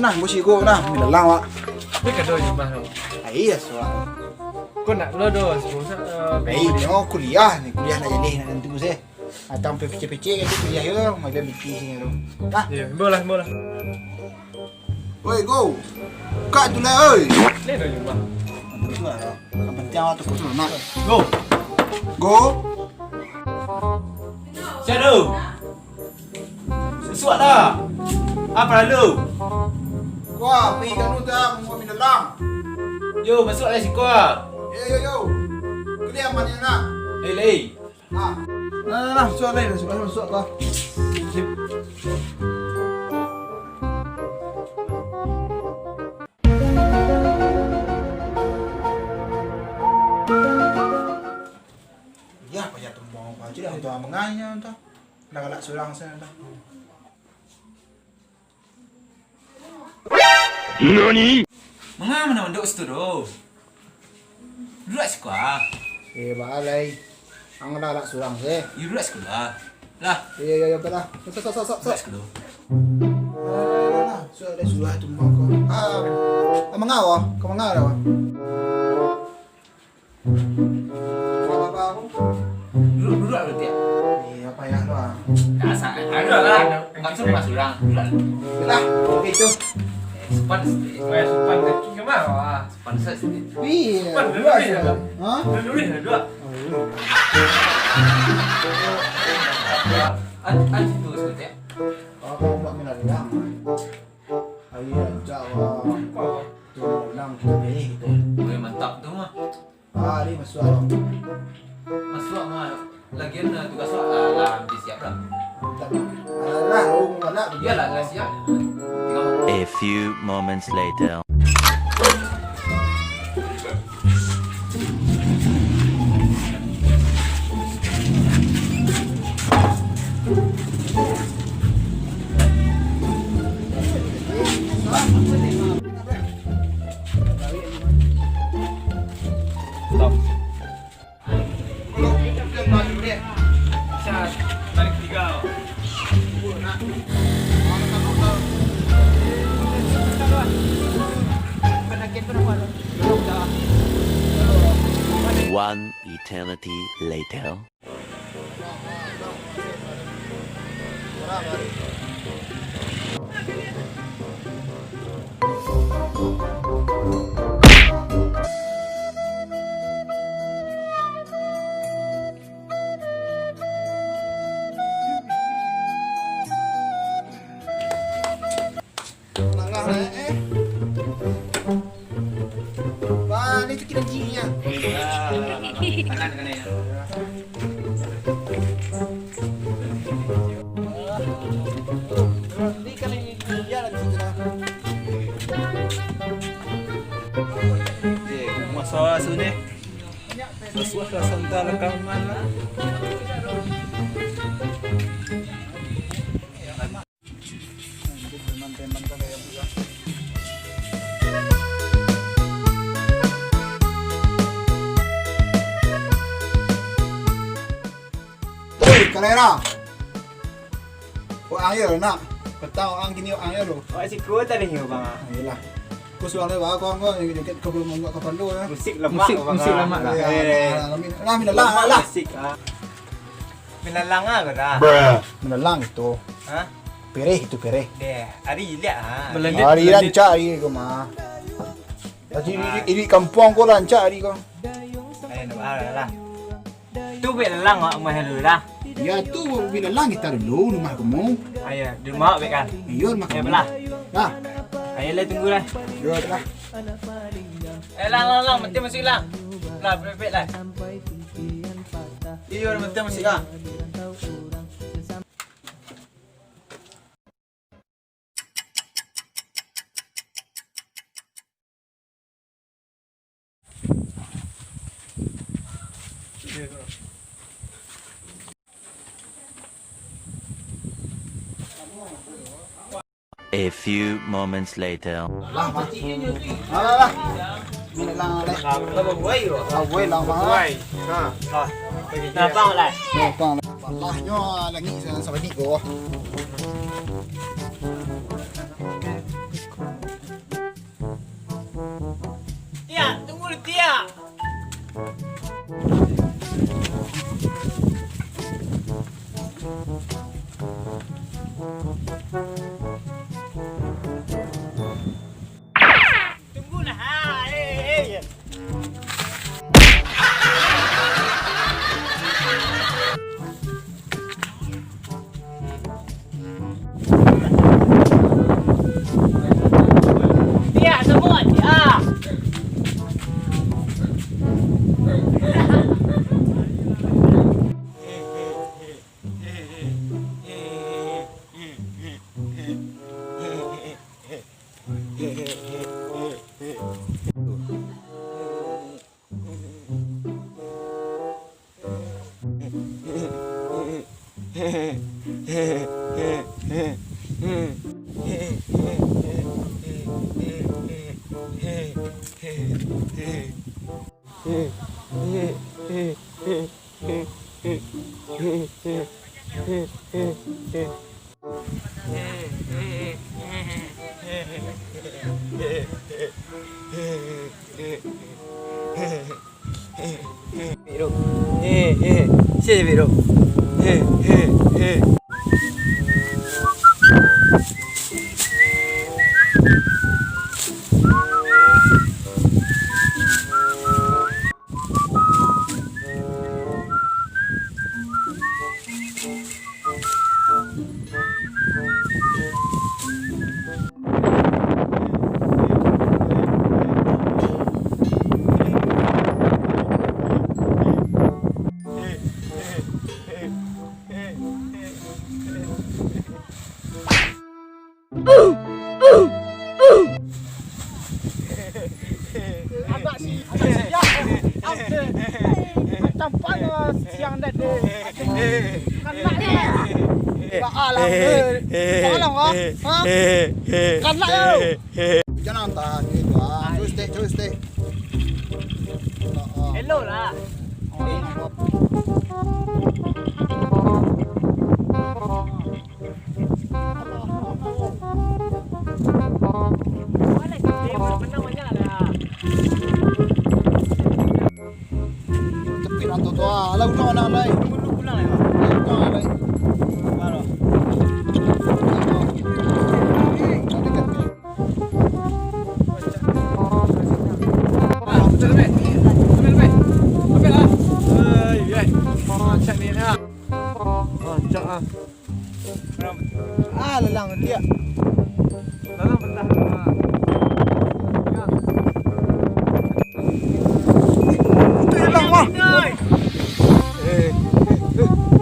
Nah, musiku nah, milang wak. Ini kado nyembah lo. Iya, soal. Kau nak lo do, sebisa. Baik, kuliah nih, kuliah nak jadi nanti gue sih. Atau sampai PC kan kuliah yo, mau bikin sini lo. Nah, Iya, bola. woi go. Kak tu lah, oi. Ini do nyembah. Yang penting awak tu kudu nak. Go. Go. Shadow. Sesuatu dah. Apa lalu? Wah, pergi kan udah mau minum lang. Yo, masuklah si kau. Yo. Kuliah mana nak? Lei. Nah, masuk lain, masuk lah. Ya, banyak tumbang aja dah untuk menganya entah. Nak galak surang sana entah. Nani? Mengapa nak duduk situ do? Duduk sekolah. Balai. Ang galak surang sih. You duduk sekolah. Lah. Yo, dah. Sok. Duduk sekolah. Nah, sudah sudah tumbang kau. Mengawa, kau mengawa. Apa? Duduk berarti ya. Iya, payah doang. Asal ada lah. Langsung masuk orang. Lah, itu. Sopan. Kayak sopan kaki kemana? Wah. Sopan sedikit. Iya. Dua sih. Hah? Dua. Ada situ sedikit. Aku mau minat lang. Ayo, Jawa. Tuh, lang gitu. Woi, mantap tu mah. Ini masuk. Masuk mah. Lagian tugas lah habis siap dah. Alah, enggak. Iyalah, dah siap. A few moments later. Stop. Tarik 3. One eternity later. Wah, ini tu kira-kiranya. Kanan ya. Ini kan ini dia lagi situ dah. Masa sini. Sesuatu rasa entah rekaman lah. Teman-teman kalau yang buat. KARENA. angin nak. Petang ang kini angin lo. Wak si kuat tadi hiu bang. Ayolah. Kau suang le ba kau dekat kau belum buat kapal lo ya. Musik lemak bang. Musik lemak lah. Nah, minalang lah. Musik ah. Minalang ah dah. Minalang itu. Hah? Pereh itu pereh. Deh, hari lihat ah. Hari lancar hari kau mah. Tadi ini kampung kau lancar hari kau. Eh, nak lah. Tu minalang ah mah dulu dah. Ya tu minalang kita dulu rumah kamu. Ayo, di mak be kan. Iya rumah Eh kamu. belah. Nah, Ayo lah tunggu lah. iya lah. Lang, mesti musik lang. Lah, bebek lah. Iyo, mesti musik lah. A few moments later. Lah, lah. Minalang le. Apa buai tu? Awal lang mah. Ha. Nampak lah. Nampak palahnya lagi sama di ko. Tia, tunggu dulu Tia. Tunggulah. Hey. Tia, semua Tia. Biru. Sini biru. Siang dah deh. Kanak ni. Alang. Alang ah. Kanak yo. Jangan tahan gitu ah. Terus deh. Hello lah. Boleh dia menang banyak lah. Tepi nanti tu ah. Alah ulang anak lai. Tunggu pulang lah. Ulang lai. Baru. Ah, lelang dia. Dalam belah. Itu lelang mah.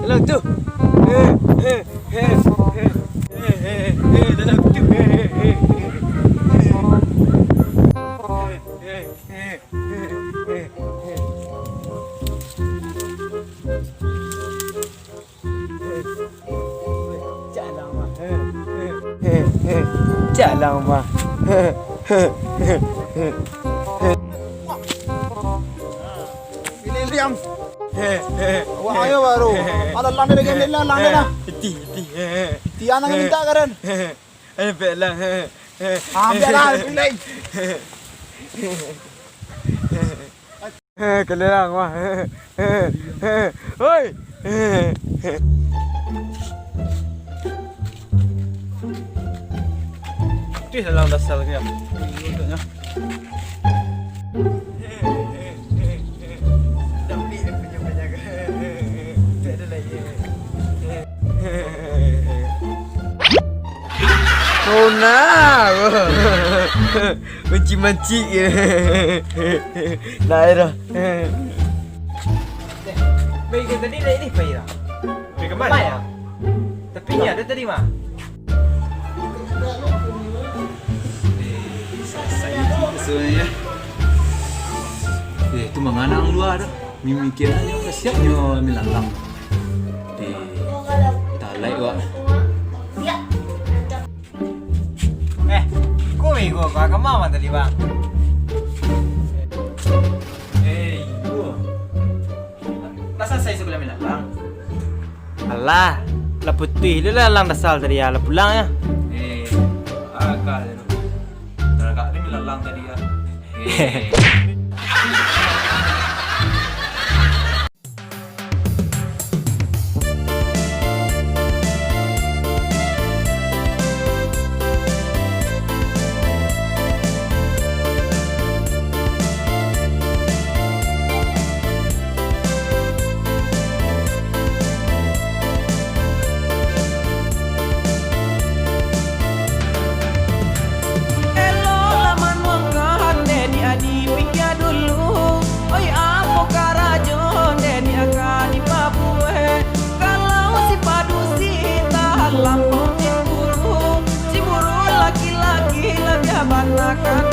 Dalam tu. Dalam tu. Jalan mah. Pilih liam. Wah ayo baru. Ada landai lagi, landai lah. Ti. Tiada yang minta Karen. Ambil lang. Ambil lah, pilih. Kena lang wah. Hoi. Itu dalam dasar lagi ya. Untuknya. Tapi punya banyak. Tak ada lagi. Oh nah. Mancing-mancing. Dah dah. Baik ke tadi dah ini baik dah. Pergi ke mana ya? Tapi ni ada tadi mah. Sebenarnya itu menganang luar dah. Mimikirannya udah siapnya milalang. Talai wak. Kau ke mana tadi bang? Gua. Masa saya sebelah milalang. Alah, lah putih dia lah lang dasar tadi ya, lah pulang ya. Agak tu. Agak ni milalang tadi ya. Akan